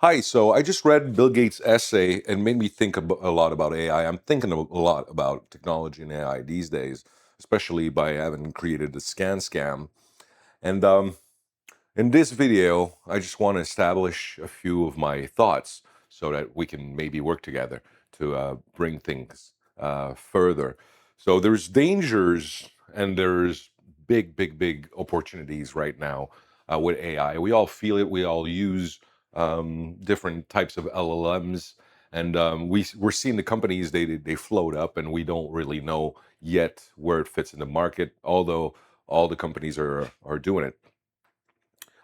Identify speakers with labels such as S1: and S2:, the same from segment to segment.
S1: Hi, so I just read Bill Gates' essay and made me think a lot about AI. I'm thinking a lot about technology and AI these days, especially by having created the scan scam. And in this video, I just want to establish a few of my thoughts so that we can maybe work together to bring things further. So there's dangers and there's big opportunities right now with AI. We all feel it. We all use different types of LLMs, and we're seeing the companies they float up, and we don't really know yet where it fits in the market. Although all the companies are doing it.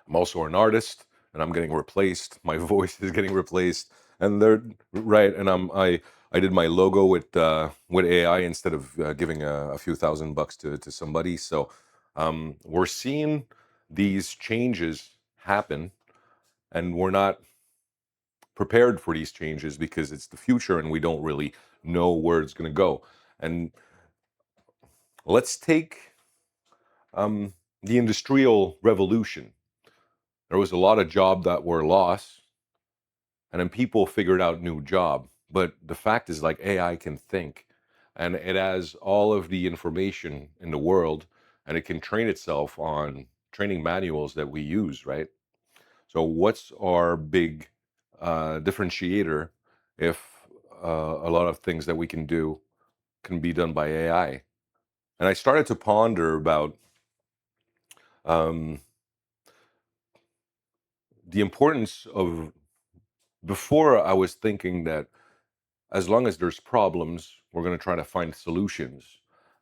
S1: I'm also an artist, and I'm getting replaced. My voice is getting replaced, and they're right. And I did my logo with AI instead of giving a few $1,000 to somebody. So we're seeing these changes happen, and we're not prepared for these changes because it's the future, and we don't really know where it's going to go. And let's take the industrial revolution. There was a lot of jobs that were lost, and then people figured out new job. But the fact is, like, AI can think, and it has all of the information in the world, and it can train itself on training manuals that we use, right? So what's our big differentiator if a lot of things that we can do can be done by AI? And I started to ponder about um, the importance of, before I was thinking that as long as there's problems, we're going to try to find solutions.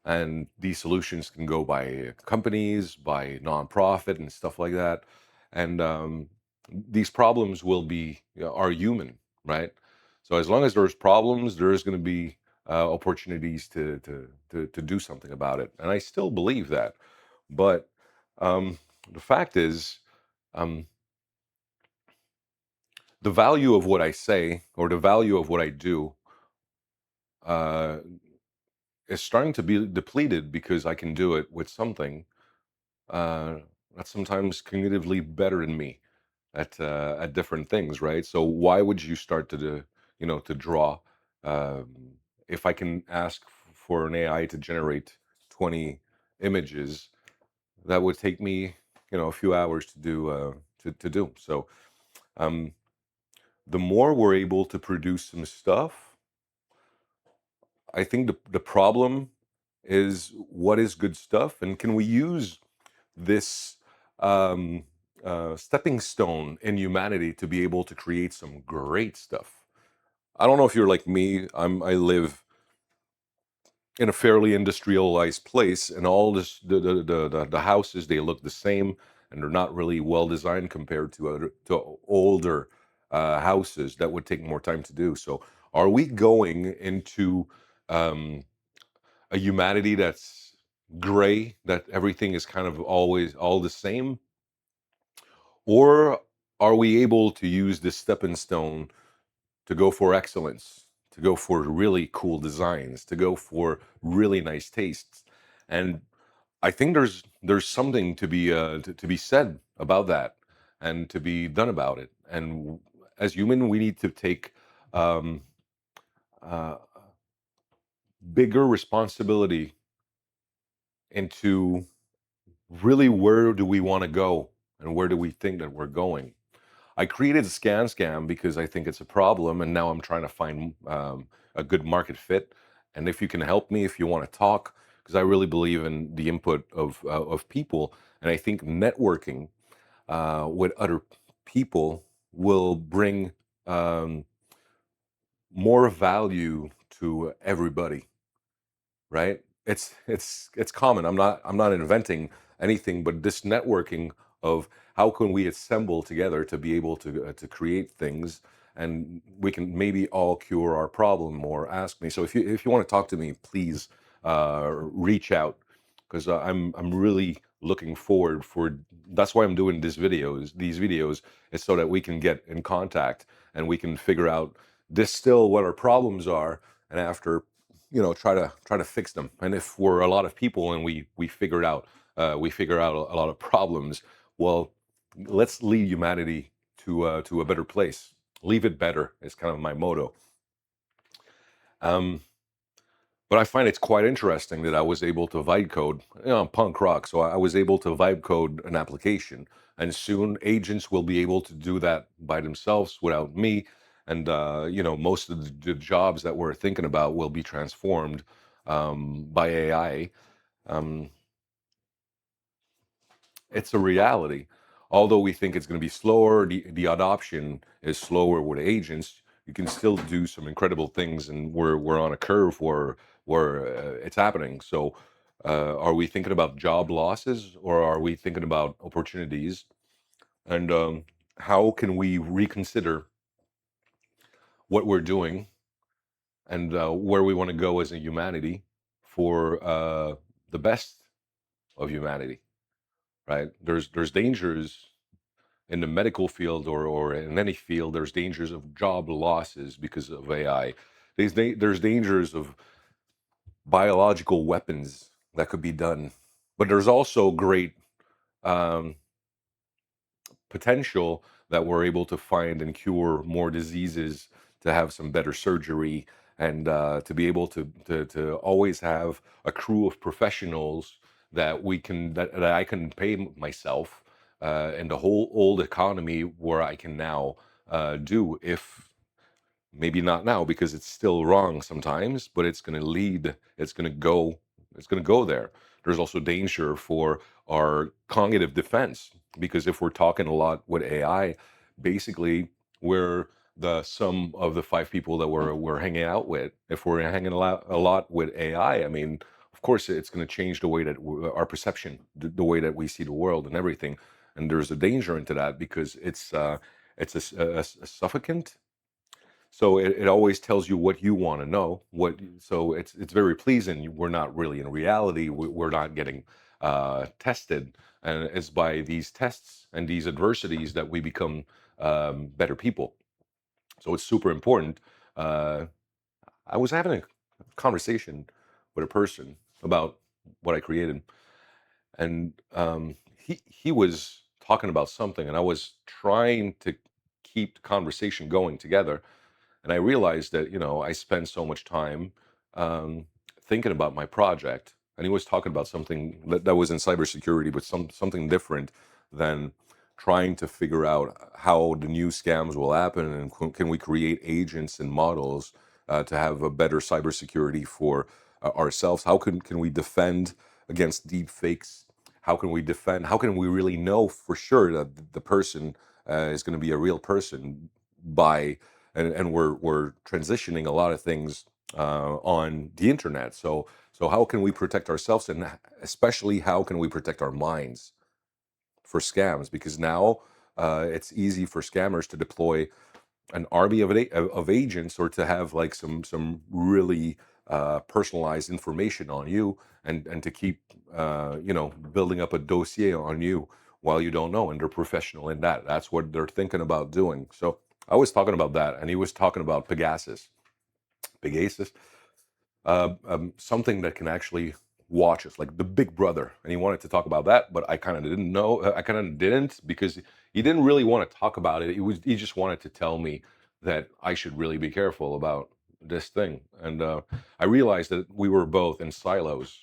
S1: And these solutions can go by companies, by nonprofit, and stuff like that. And these problems will be, are human, right? So as long as there's problems, there's going to be opportunities to do something about it. And I still believe that. But um, the fact is, um, the value of what I say or the value of what I do uh, is starting to be depleted because I can do it with something uh, that's sometimes cognitively better than me at different things, right? So why would you start to do, to draw? Um, if I can ask for an AI to generate 20 images, that would take me, a few hours to do. To do. So um, the more we're able to produce some stuff, I think the problem is what is good stuff, and can we use this um, stepping stone in humanity to be able to create some great stuff. I don't know if you're like me. I live in a fairly industrialized place, and all this the houses, they look the same, and they're not really well designed compared to older houses that would take more time to do. So, are we going into um, a humanity that's gray, that everything is kind of always all the same? Or are we able to use this stepping stone to go for excellence, to go for really cool designs, to go for really nice tastes? And I think there's something to be to be said about that and to be done about it. And as human, we need to take um, uh, bigger responsibility into really where do we want to go and where do we think that we're going. I created a scan scam because I think it's a problem, and now I'm trying to find a good market fit. And if you can help me, if you want to talk, because I really believe in the input of people, and I think networking with other people will bring um, more value to everybody, right? It's common. I'm not inventing anything, but this networking of how can we assemble together to be able to create things, and we can maybe all cure our problem. Or ask me. So if you want to talk to me, please reach out, because I'm really looking forward for. That's why I'm doing these videos is so that we can get in contact and we can figure out distill what our problems are, and after try to fix them. And if we're a lot of people and we figure out a lot of problems, well, let's lead humanity to a better place. Leave it better is kind of my motto. Um, but I find it's quite interesting that I was able to vibe code, I'm punk rock, so I was able to vibe code an application, and soon agents will be able to do that by themselves without me. And most of the jobs that we're thinking about will be transformed by AI. Um, it's a reality. Although we think it's going to be slower, the adoption is slower with agents. You can still do some incredible things, and we're on a curve where it's happening. So, are we thinking about job losses or are we thinking about opportunities? And how can we reconsider what we're doing and where we want to go as a humanity for the best of humanity? Right? There's dangers in the medical field or in any field. There's dangers of job losses because of AI. There's dangers of biological weapons that could be done, but there's also great um, potential that we're able to find and cure more diseases, to have some better surgery, and to be able to always have a crew of professionals that I can pay myself, and the whole old economy where I can now do, if maybe not now because it's still wrong sometimes, but it's going to lead, it's going to go there. There's also danger for our cognitive defense, because if we're talking a lot with AI, basically we're the sum of the five people that we're hanging out with. If we're hanging a lot with AI, I mean, of course it's going to change the way that our perception, the way that we see the world and everything. And there's a danger into that because it's a suffocant. So it always tells you what you want to know. So it's very pleasing. We're not really in reality. We're not getting tested, and it's by these tests and these adversities that we become better people. So it's super important. Uh, I was having a conversation with a person about what I created, and he was talking about something, and I was trying to keep the conversation going together. And I realized that, I spend so much time um, thinking about my project. And he was talking about something that was in cybersecurity, but something different than trying to figure out how the new scams will happen, and can we create agents and models to have a better cybersecurity for ourselves. How can we defend against deep fakes? How can we really know for sure that the person is going to be a real person by, and we're transitioning a lot of things on the internet. So how can we protect ourselves, and especially how can we protect our minds for scams? Because now it's easy for scammers to deploy an army of agents, or to have like some really personalized information on you, and to keep building up a dossier on you while you don't know, and they're professional in that. That's what they're thinking about doing. So I was talking about that, and he was talking about Pegasus, something that can actually watch us, like the Big Brother. And he wanted to talk about that, but I kind of didn't know. I kind of didn't, because he didn't really want to talk about it. He just wanted to tell me that I should really be careful about this thing. And I realized that we were both in silos.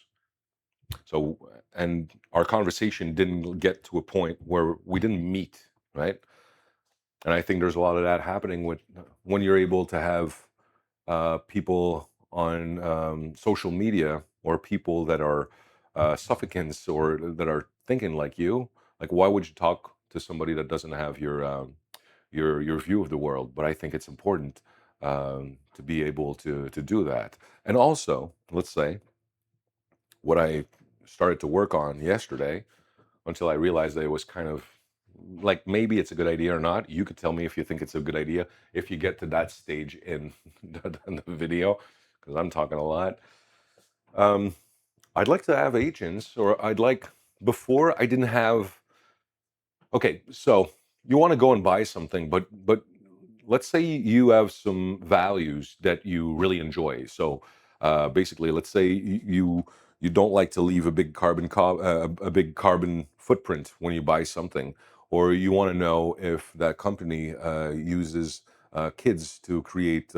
S1: So, and our conversation didn't get to a point where we didn't meet, right? And I think there's a lot of that happening with when you're able to have people on social media, or people that are suffocants, or that are thinking like you. Like, why would you talk to somebody that doesn't have your view of the world? But I think it's important to be able to do that. And also, let's say what I started to work on yesterday, until I realized that it was kind of like, maybe it's a good idea or not. You could tell me if you think it's a good idea if you get to that stage in the video, because I'm talking a lot. Um, I'd like to have agents, or before I didn't have. Okay, so you want to go and buy something, but let's say you have some values that you really enjoy. So basically, let's say you don't like to leave a big carbon footprint when you buy something, or you want to know if that company uses kids to create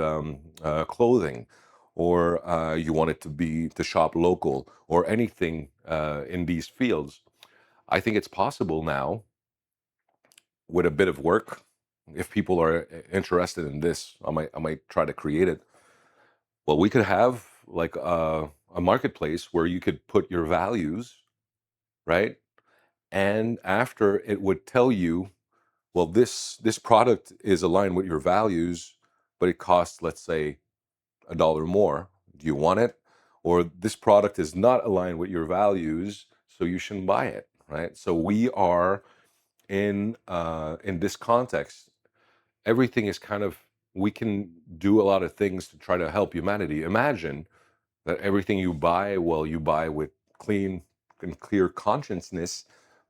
S1: clothing, or you want it to be to shop local, or anything in these fields. I think it's possible now with a bit of work. If people are interested in this, I might try to create it. Well, we could have like a marketplace where you could put your values, right? And after it would tell you, well, this product is aligned with your values, but it costs, let's say, $1 more. Do you want it? Or this product is not aligned with your values, so you shouldn't buy it, right? So we are in this context. Everything is kind of, we can do a lot of things to try to help humanity. Imagine that everything you buy, well, you buy with clean and clear consciousness,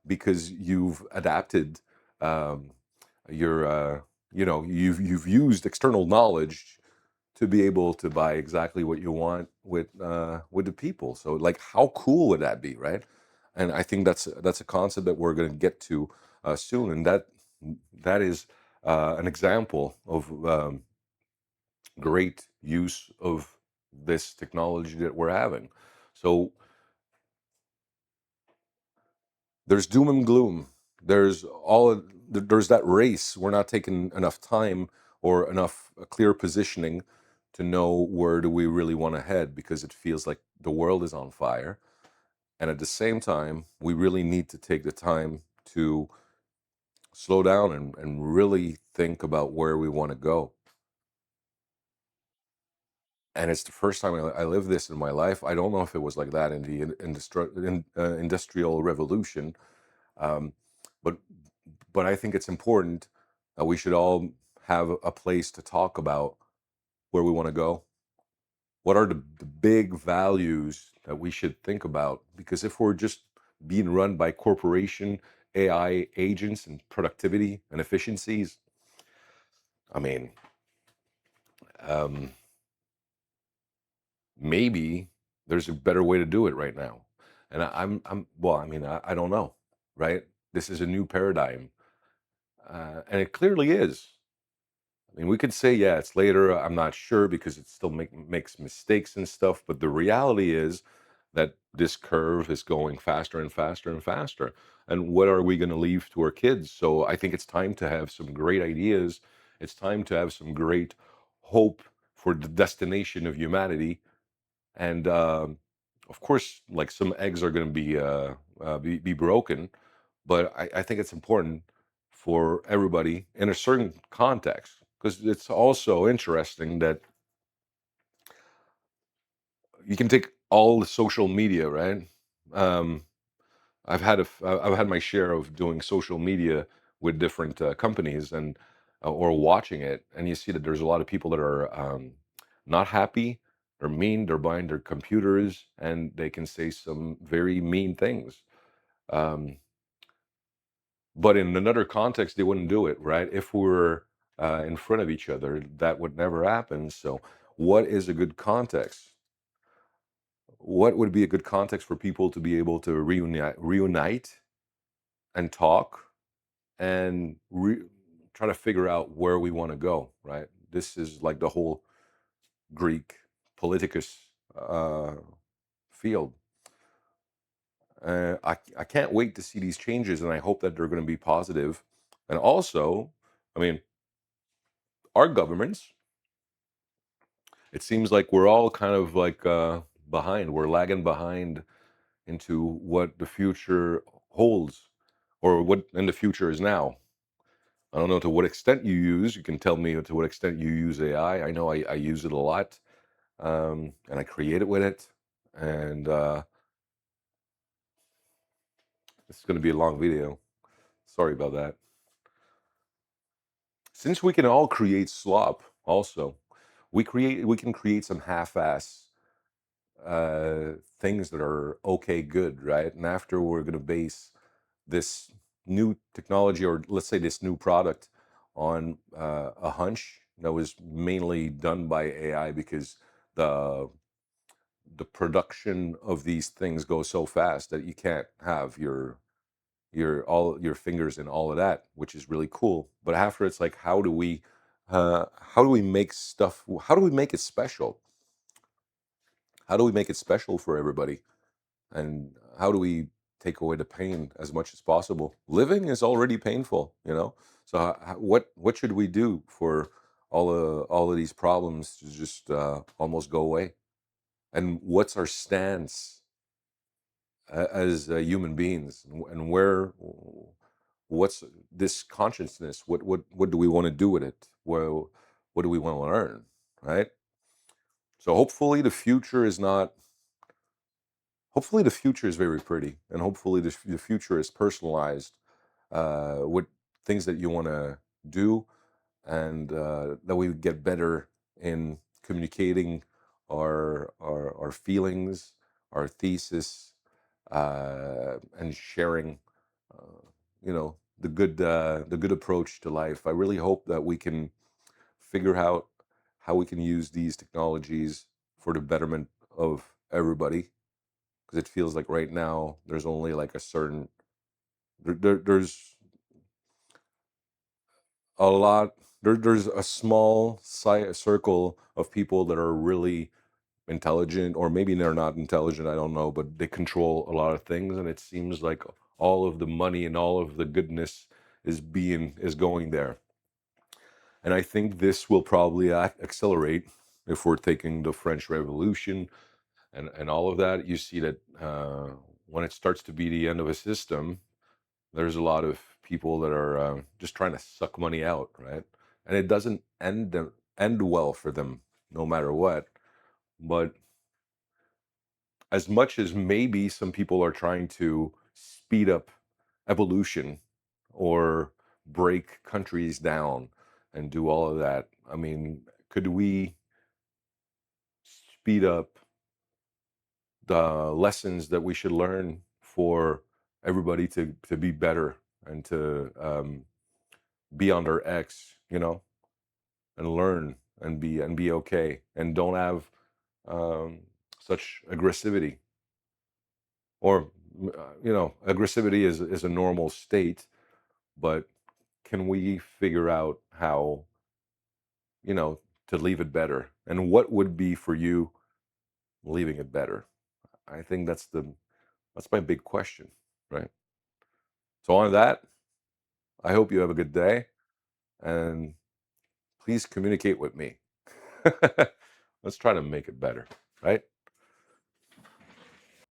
S1: because you've adapted um, your you've used external knowledge to be able to buy exactly what you want with the people. So like, how cool would that be, right? And I think that's a concept that we're going to get to soon, and that is an example of great use of this technology that we're having. So there's doom and gloom. There's that race. We're not taking enough time or enough clear positioning to know where do we really want to head, because it feels like the world is on fire. And at the same time, we really need to take the time to slow down and really think about where we want to go. And it's the first time I lived this in my life. I don't know if it was like that in the industrial revolution, um, but I think it's important that we should all have a place to talk about where we want to go. What are the big values that we should think about? Because if we're just being run by corporation AI agents and productivity and efficiencies, I mean, um, maybe there's a better way to do it right now. And I'm well, I mean, I don't know, right? This is a new paradigm, and it clearly is. I mean, we could say, yeah, it's later. I'm not sure because it still makes mistakes and stuff. But the reality is that this curve is going faster and faster and faster. And what are we going to leave to our kids? So I think it's time to have some great ideas. It's time to have some great hope for the destination of humanity. And of course, like, some eggs are going to be broken, but I think it's important for everybody in a certain context, because it's also interesting that you can take all the social media, right? Um, I've had my share of doing social media with different companies, and or watching it, and you see that there's a lot of people that are not happy. They're mean. They're behind their computers, and they can say some very mean things. Um, but in another context, they wouldn't do it, right? If we were in front of each other, that would never happen. So, what is a good context? What would be a good context for people to be able to reunite and talk and try to figure out where we want to go, right? This is like the whole Greek politicus uh, field. I can't wait to see these changes, and I hope that they're going to be positive. And also, I mean, our governments, it seems like we're all kind of like behind. We're lagging behind into what the future holds, or what in the future is now. I don't know to what extent you use. You can tell me to what extent you use AI. I know I use it a lot, and I create it with it. And this is going to be a long video. Sorry about that. Since we can all create slop, also, we can create some half-ass things that are okay, good, right? And after, we're going to base this new technology, or let's say this new product, on a hunch that was mainly done by AI, because the the production of these things goes so fast that you can't have your all your fingers in all of that, which is really cool. But after, it's like, how do we how do we make stuff? How do we make it special? How do we make it special for everybody? And how do we take away the pain as much as possible? Living is already painful, you know. So what should we do for all of these problems to just almost go away? And what's our stance as human beings? And where what's this consciousness? What do we want to do with it? Well, what do we want to learn? Right. So hopefully the future is very pretty, and hopefully the future is personalized with things that you want to do, and that we get better in communicating our feelings, our thesis, and sharing, uh, the good approach to life. I really hope that we can figure out how we can use these technologies for the betterment of everybody, because it feels like right now there's only like a certain there's a lot there's a small circle of people that are really intelligent, or maybe they're not intelligent, I don't know, but they control a lot of things, and it seems like all of the money and all of the goodness is going there. And I think this will probably accelerate if we're taking the French Revolution and all of that. You see that when it starts to be the end of a system, there's a lot of people that are just trying to suck money out, right? And it doesn't end well for them, no matter what. But as much as maybe some people are trying to speed up evolution or break countries down and do all of that, I mean, could we speed up the lessons that we should learn for everybody to be better and to be on their X, and learn and be okay, and don't have um, such aggressivity, or aggressivity is a normal state, but can we figure out how, you know to leave it better, and what would be for you leaving it better? I think that's my big question, right? So on that, I hope you have a good day, and please communicate with me. Let's try to make it better, right?